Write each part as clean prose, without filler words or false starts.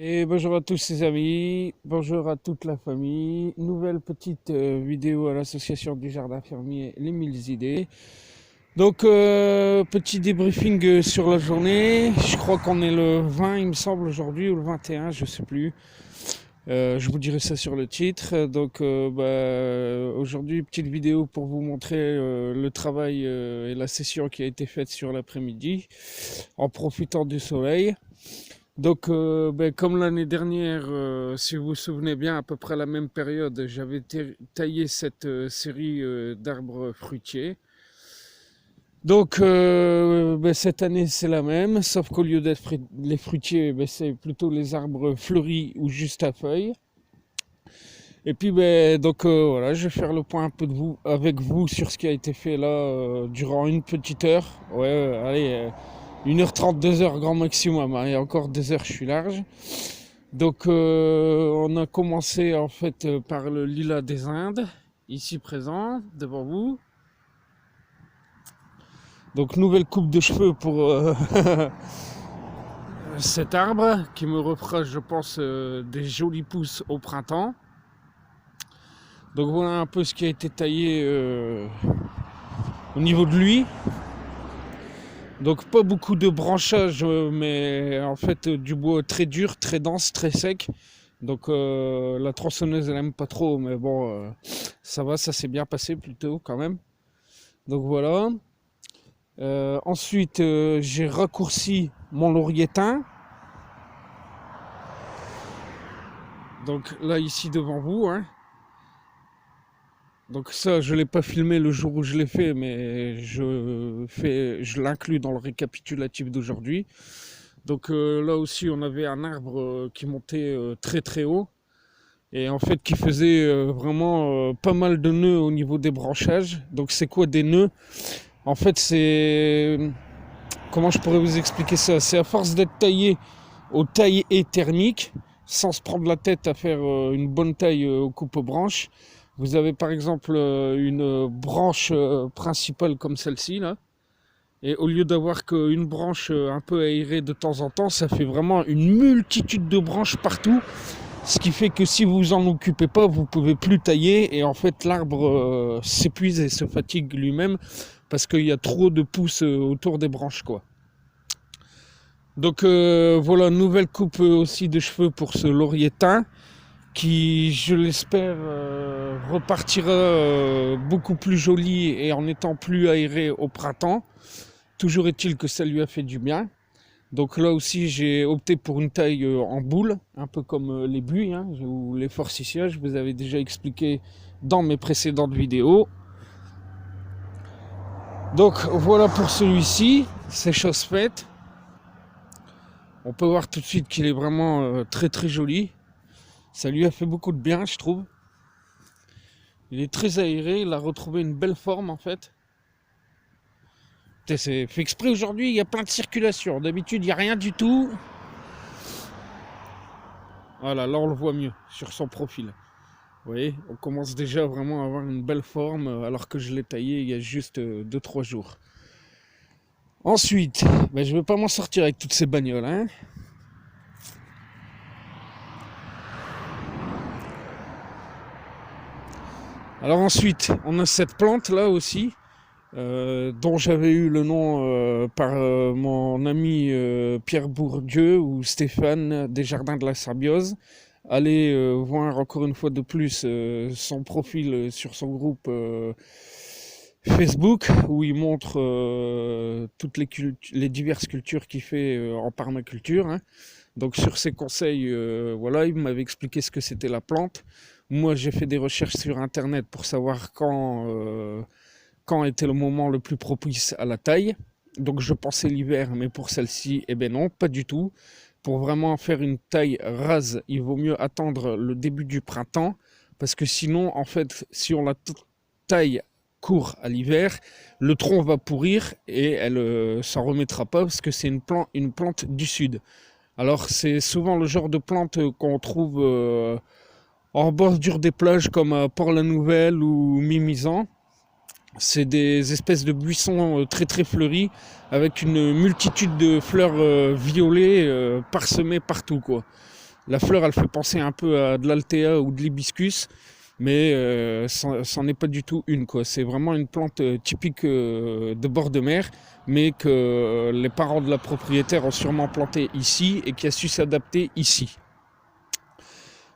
Et bonjour à tous les amis, bonjour à toute la famille. Nouvelle petite vidéo à l'association du jardin fermier Les Mille Idées. Donc petit débriefing sur la journée. Je crois qu'on est le 20 il me semble aujourd'hui ou le 21, je sais plus. Je vous dirai ça sur le titre. Donc aujourd'hui petite vidéo pour vous montrer le travail et la session qui a été faite sur l'après-midi en profitant du soleil. Donc, comme l'année dernière, si vous vous souvenez bien, à peu près à la même période, j'avais taillé cette série d'arbres fruitiers. Donc, cette année, c'est la même, sauf qu'au lieu d'être les fruitiers, c'est plutôt les arbres fleuris ou juste à feuilles. Et puis, voilà, je vais faire le point un peu avec vous sur ce qui a été fait là durant une petite heure. Ouais, allez, 1h30, 2h grand maximum, hein, et encore 2 heures, je suis large. Donc on a commencé en fait par le lilas des Indes, ici présent, devant vous. Donc nouvelle coupe de cheveux pour cet arbre qui me refera, je pense, des jolis pousses au printemps. Donc voilà un peu ce qui a été taillé au niveau de lui. Donc pas beaucoup de branchage, mais en fait du bois très dur, très dense, très sec. Donc la tronçonneuse elle aime pas trop, mais bon, ça va, ça s'est bien passé plutôt quand même. Donc voilà. Ensuite, j'ai raccourci mon laurier thym. Donc là, ici devant vous, hein. Donc ça, je l'ai pas filmé le jour où je l'ai fait, mais je l'inclus dans le récapitulatif d'aujourd'hui. Donc là aussi, on avait un arbre qui montait très très haut et en fait qui faisait vraiment pas mal de nœuds au niveau des branchages. Donc c'est quoi des nœuds? En fait, comment je pourrais vous expliquer ça? C'est à force d'être taillé aux tailles et thermiques, sans se prendre la tête à faire une bonne taille aux coupe-branches. Vous avez par exemple une branche principale comme celle-ci là. Et au lieu d'avoir qu'une branche un peu aérée de temps en temps, ça fait vraiment une multitude de branches partout. Ce qui fait que si vous en occupez pas, vous pouvez plus tailler. Et en fait, l'arbre s'épuise et se fatigue lui-même parce qu'il y a trop de pousses autour des branches, quoi. Donc voilà, nouvelle coupe aussi de cheveux pour ce laurier thym qui, je l'espère, repartira beaucoup plus joli et en étant plus aéré au printemps. Toujours est-il que ça lui a fait du bien. Donc là aussi, j'ai opté pour une taille en boule, un peu comme les buis, hein, ou les forsythias. Je vous avais déjà expliqué dans mes précédentes vidéos. Donc voilà pour celui-ci, c'est chose faite. On peut voir tout de suite qu'il est vraiment très très joli. Ça lui a fait beaucoup de bien, je trouve. Il est très aéré, il a retrouvé une belle forme en fait. C'est fait exprès aujourd'hui, il y a plein de circulation. D'habitude, il n'y a rien du tout. Voilà, là on le voit mieux sur son profil. Vous voyez, on commence déjà vraiment à avoir une belle forme alors que je l'ai taillé il y a juste 2-3 jours. Ensuite, je ne vais pas m'en sortir avec toutes ces bagnoles, hein. Alors ensuite, on a cette plante là aussi, dont j'avais eu le nom par mon ami Pierre Bourdieu ou Stéphane des Jardins de la Symbiose. Allez voir encore une fois de plus son profil sur son groupe Facebook où il montre toutes les diverses cultures qu'il fait en permaculture, hein. Donc sur ses conseils, voilà, il m'avait expliqué ce que c'était la plante. Moi, j'ai fait des recherches sur Internet pour savoir quand était le moment le plus propice à la taille. Donc je pensais l'hiver, mais pour celle-ci, eh ben non, pas du tout. Pour vraiment faire une taille rase, il vaut mieux attendre le début du printemps, parce que sinon, en fait, si on la taille court à l'hiver, le tronc va pourrir et elle s'en remettra pas, parce que c'est une plante du sud. Alors c'est souvent le genre de plante qu'on trouve en bordure des plages comme à Port-la-Nouvelle ou Mimizan. C'est des espèces de buissons très très fleuris avec une multitude de fleurs violettes parsemées partout, quoi. La fleur, elle fait penser un peu à de l'altea ou de l'hibiscus, mais c'en est pas du tout une, quoi. C'est vraiment une plante typique de bord de mer, mais que les parents de la propriétaire ont sûrement planté ici et qui a su s'adapter ici.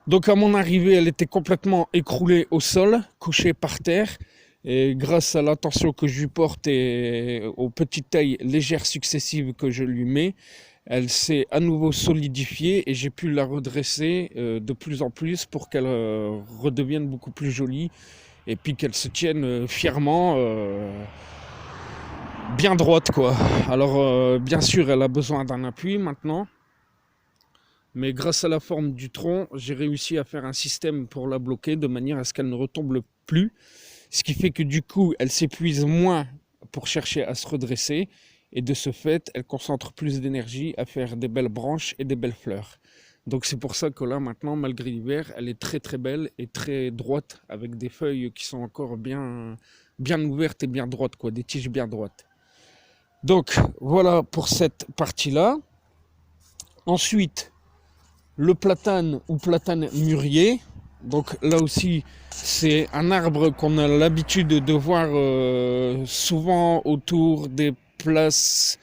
Donc à mon arrivée, elle était complètement écroulée au sol, couchée par terre. Et grâce à l'attention que je lui porte et aux petites tailles légères successives que je lui mets, elle s'est à nouveau solidifiée et j'ai pu la redresser de plus en plus pour qu'elle redevienne beaucoup plus jolie et puis qu'elle se tienne fièrement bien droite, quoi. Alors bien sûr, elle a besoin d'un appui maintenant. Mais grâce à la forme du tronc, j'ai réussi à faire un système pour la bloquer de manière à ce qu'elle ne retombe plus. Ce qui fait que du coup, elle s'épuise moins pour chercher à se redresser. Et de ce fait, elle concentre plus d'énergie à faire des belles branches et des belles fleurs. Donc c'est pour ça que là, maintenant, malgré l'hiver, elle est très très belle et très droite, avec des feuilles qui sont encore bien ouvertes et bien droites, quoi, des tiges bien droites. Donc voilà pour cette partie-là. Ensuite, le platane ou platane mûrier, donc là aussi c'est un arbre qu'on a l'habitude de voir souvent autour des places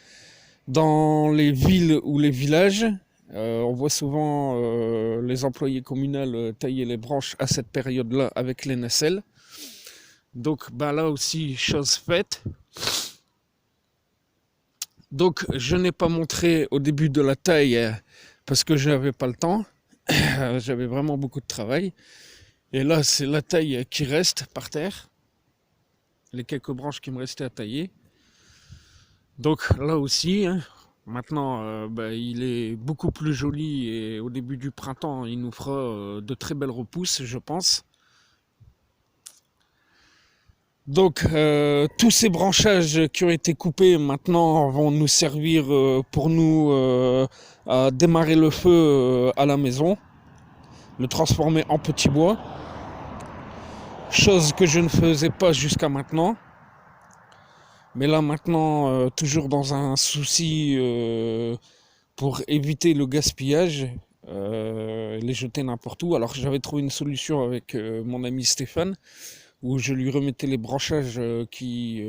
dans les villes ou les villages. On voit souvent les employés communaux tailler les branches à cette période-là avec les nacelles. Donc là aussi, chose faite. Donc je n'ai pas montré au début de la taille parce que je n'avais pas le temps, j'avais vraiment beaucoup de travail. Et là, c'est la taille qui reste par terre, les quelques branches qui me restaient à tailler. Donc là aussi, maintenant, il est beaucoup plus joli et au début du printemps, il nous fera de très belles repousses, je pense. Donc tous ces branchages qui ont été coupés maintenant vont nous servir pour nous à démarrer le feu à la maison, le transformer en petit bois, chose que je ne faisais pas jusqu'à maintenant. Mais là maintenant, toujours dans un souci pour éviter le gaspillage, les jeter n'importe où. Alors j'avais trouvé une solution avec mon ami Stéphane, où je lui remettais les branchages qui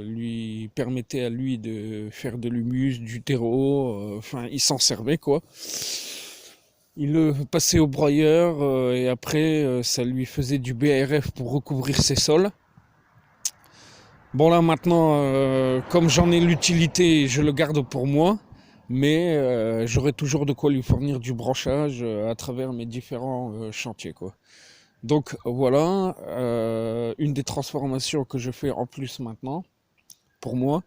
lui permettaient à lui de faire de l'humus, du terreau, enfin il s'en servait, quoi. Il le passait au broyeur et après ça lui faisait du BRF pour recouvrir ses sols. Bon là maintenant, comme j'en ai l'utilité, je le garde pour moi, mais j'aurai toujours de quoi lui fournir du branchage à travers mes différents chantiers, quoi. Donc voilà, une des transformations que je fais en plus maintenant, pour moi.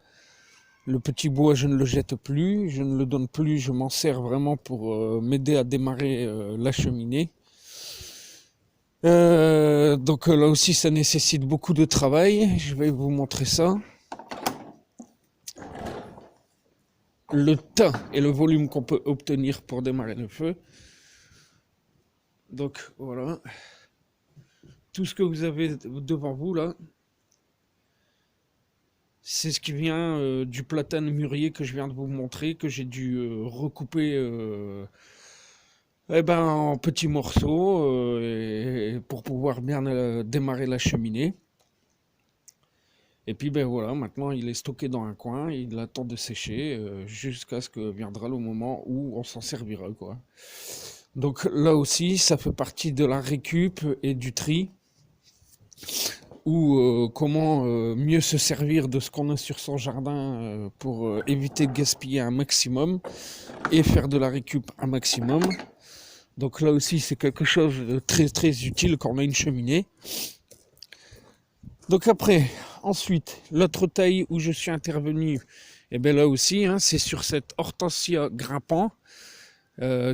Le petit bois, je ne le jette plus, je ne le donne plus, je m'en sers vraiment pour m'aider à démarrer la cheminée. Donc là aussi, ça nécessite beaucoup de travail. Je vais vous montrer ça. Le tas et le volume qu'on peut obtenir pour démarrer le feu. Donc voilà. Tout ce que vous avez devant vous là, c'est ce qui vient du platane mûrier que je viens de vous montrer, que j'ai dû recouper en petits morceaux pour pouvoir bien démarrer la cheminée. Et puis voilà, maintenant il est stocké dans un coin, il attend de sécher jusqu'à ce que viendra le moment où on s'en servira, quoi. Donc là aussi, ça fait partie de la récup et du tri, ou comment mieux se servir de ce qu'on a sur son jardin pour éviter de gaspiller un maximum et faire de la récup un maximum. Donc là aussi, c'est quelque chose de très très utile quand on a une cheminée. Donc après, ensuite, l'autre taille où je suis intervenu, et bien là aussi, c'est sur cette hortensia grimpant,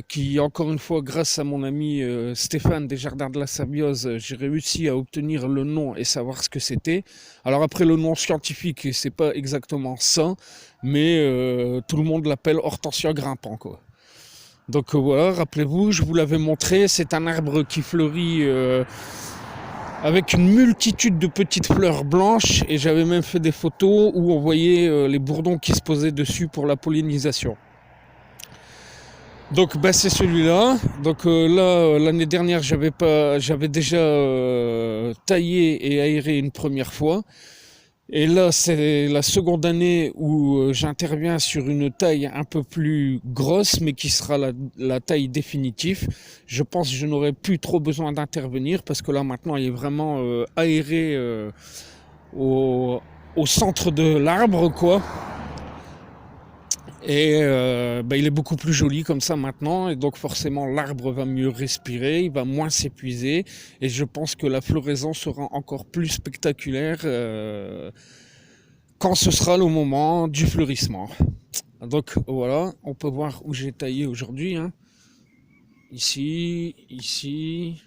qui encore une fois, grâce à mon ami Stéphane des Jardins de la Sabiose, j'ai réussi à obtenir le nom et savoir ce que c'était. Alors après, le nom scientifique, c'est pas exactement ça, mais tout le monde l'appelle hortensia grimpant, quoi. Donc voilà, rappelez-vous, je vous l'avais montré, c'est un arbre qui fleurit avec une multitude de petites fleurs blanches, et j'avais même fait des photos où on voyait les bourdons qui se posaient dessus pour la pollinisation. Donc bah, c'est celui-là. Donc là, l'année dernière, j'avais déjà taillé et aéré une première fois. Et là, c'est la seconde année où j'interviens sur une taille un peu plus grosse, mais qui sera la taille définitive. Je pense que je n'aurai plus trop besoin d'intervenir parce que là, maintenant, il est vraiment aéré au, au centre de l'arbre, quoi. Et bah, il est beaucoup plus joli comme ça maintenant, et donc forcément l'arbre va mieux respirer, il va moins s'épuiser, et je pense que la floraison sera encore plus spectaculaire quand ce sera le moment du fleurissement. Donc voilà, on peut voir où j'ai taillé aujourd'hui, hein. Ici, ici,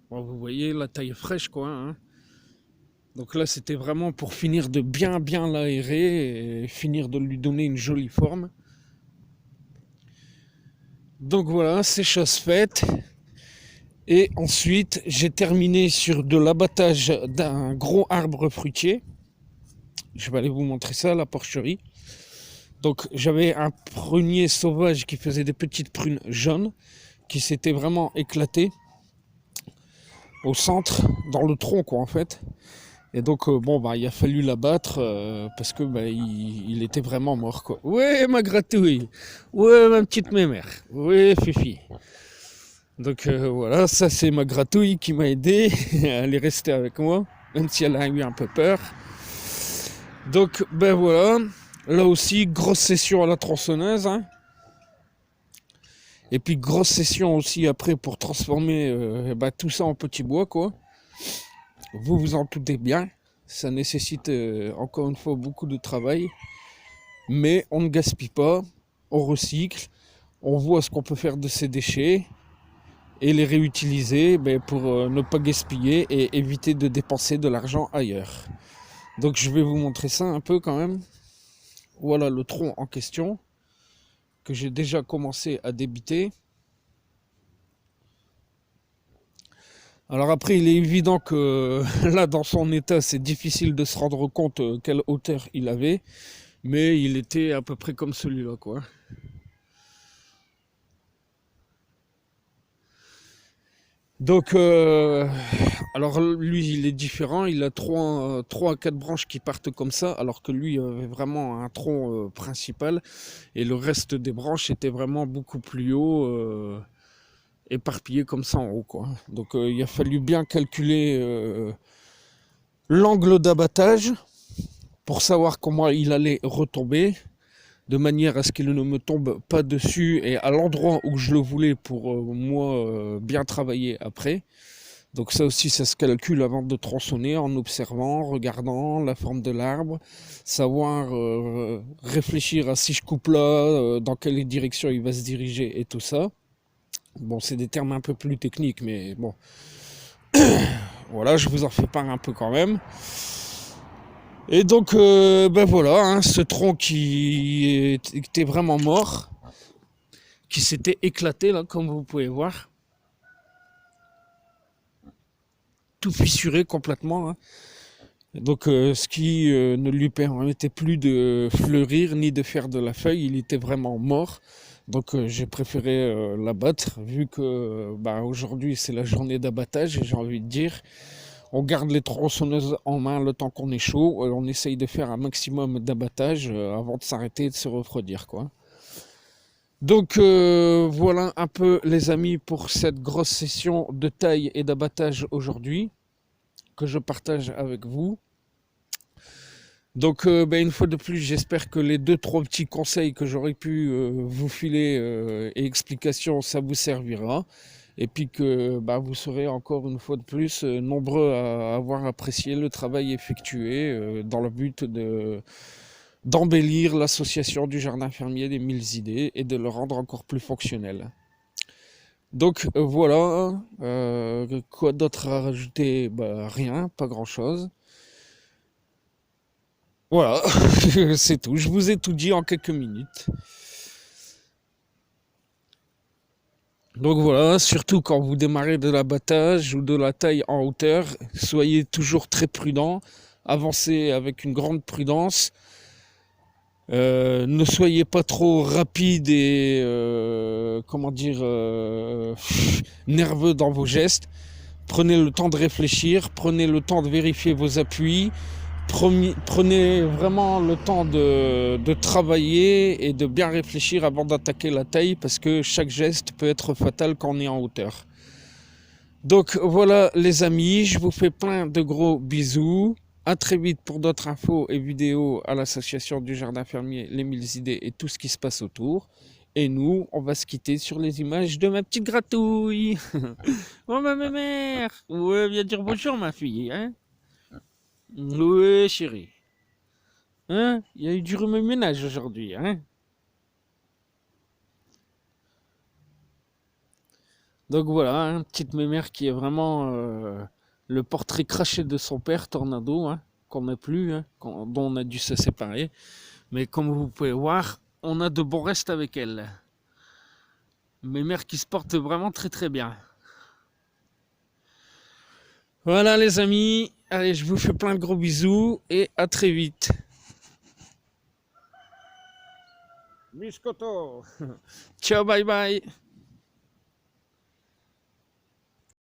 bon, vous voyez la taille fraîche, quoi, hein. Donc là, c'était vraiment pour finir de bien bien l'aérer et finir de lui donner une jolie forme. Donc voilà, c'est chose faite. Et ensuite, j'ai terminé sur de l'abattage d'un gros arbre fruitier. Je vais aller vous montrer ça, la porcherie. Donc j'avais un prunier sauvage qui faisait des petites prunes jaunes, qui s'était vraiment éclaté au centre, dans le tronc, quoi, en fait. Et donc bon, bah il a fallu l'abattre parce que bah, il était vraiment mort, quoi. Ouais, ma gratouille. Ouais, ma petite mémère. Ouais, Fifi. Donc voilà, ça c'est ma gratouille qui m'a aidé. Elle est restée avec moi, même si elle a eu un peu peur. Donc ben voilà, là aussi grosse session à la tronçonneuse, hein. Et puis grosse session aussi après pour transformer tout ça en petit bois, quoi. Vous vous en doutez bien, ça nécessite encore une fois beaucoup de travail, mais on ne gaspille pas, on recycle, on voit ce qu'on peut faire de ces déchets et les réutiliser pour ne pas gaspiller et éviter de dépenser de l'argent ailleurs. Donc je vais vous montrer ça un peu quand même. Voilà le tronc en question que j'ai déjà commencé à débiter. Alors après, il est évident que là, dans son état, c'est difficile de se rendre compte quelle hauteur il avait, mais il était à peu près comme celui-là, quoi. Donc, alors lui, il est différent. Il a trois à quatre branches qui partent comme ça, alors que lui avait vraiment un tronc principal, et le reste des branches était vraiment beaucoup plus haut, éparpillé comme ça en haut, quoi. Donc, il a fallu bien calculer l'angle d'abattage pour savoir comment il allait retomber, de manière à ce qu'il ne me tombe pas dessus et à l'endroit où je le voulais pour moi bien travailler après. Donc ça aussi, ça se calcule avant de tronçonner en observant, en regardant la forme de l'arbre, savoir réfléchir à si je coupe là, dans quelle direction il va se diriger et tout ça. Bon, c'est des termes un peu plus techniques, mais bon, voilà, je vous en fais part un peu quand même. Et donc, voilà, hein, ce tronc qui était vraiment mort, qui s'était éclaté là, comme vous pouvez voir, tout fissuré complètement, hein. Donc, ce qui ne lui permettait plus de fleurir ni de faire de la feuille, il était vraiment mort. Donc, j'ai préféré l'abattre, vu que aujourd'hui c'est la journée d'abattage, et j'ai envie de dire. On garde les tronçonneuses en main le temps qu'on est chaud. On essaye de faire un maximum d'abattage avant de s'arrêter et de se refroidir, quoi. Donc voilà un peu les amis pour cette grosse session de taille et d'abattage aujourd'hui que je partage avec vous. Donc une fois de plus, j'espère que les 2-3 petits conseils que j'aurais pu vous filer et explications, ça vous servira. Et puis que vous serez encore une fois de plus nombreux à avoir apprécié le travail effectué dans le but d'embellir l'association du jardin fermier des 1000 idées et de le rendre encore plus fonctionnel. Donc voilà, quoi d'autre à rajouter? Rien, pas grand chose. Voilà, c'est tout. Je vous ai tout dit en quelques minutes. Donc voilà, surtout quand vous démarrez de l'abattage ou de la taille en hauteur, soyez toujours très prudent, avancez avec une grande prudence, Ne soyez pas trop rapide et nerveux dans vos gestes. Prenez le temps de réfléchir, prenez le temps de vérifier vos appuis, prenez vraiment le temps de travailler et de bien réfléchir avant d'attaquer la taille parce que chaque geste peut être fatal quand on est en hauteur. Donc voilà les amis, je vous fais plein de gros bisous. À très vite pour d'autres infos et vidéos à l'association du jardin fermier Les 1000 idées et tout ce qui se passe autour. Et nous, on va se quitter sur les images de ma petite gratouille. Oh ma mère. Ouais, viens dire bonjour ma fille, hein. Ouais chérie. Hein, il y a eu du remue-ménage aujourd'hui, hein. Donc voilà, hein, petite mémère qui est vraiment le portrait craché de son père, Tornado, hein, qu'on n'a plus, hein, dont on a dû se séparer. Mais comme vous pouvez voir, on a de bons restes avec elle. Mémère qui se porte vraiment très très bien. Voilà les amis, allez, je vous fais plein de gros bisous et à très vite. Biscotto. Ciao, bye bye.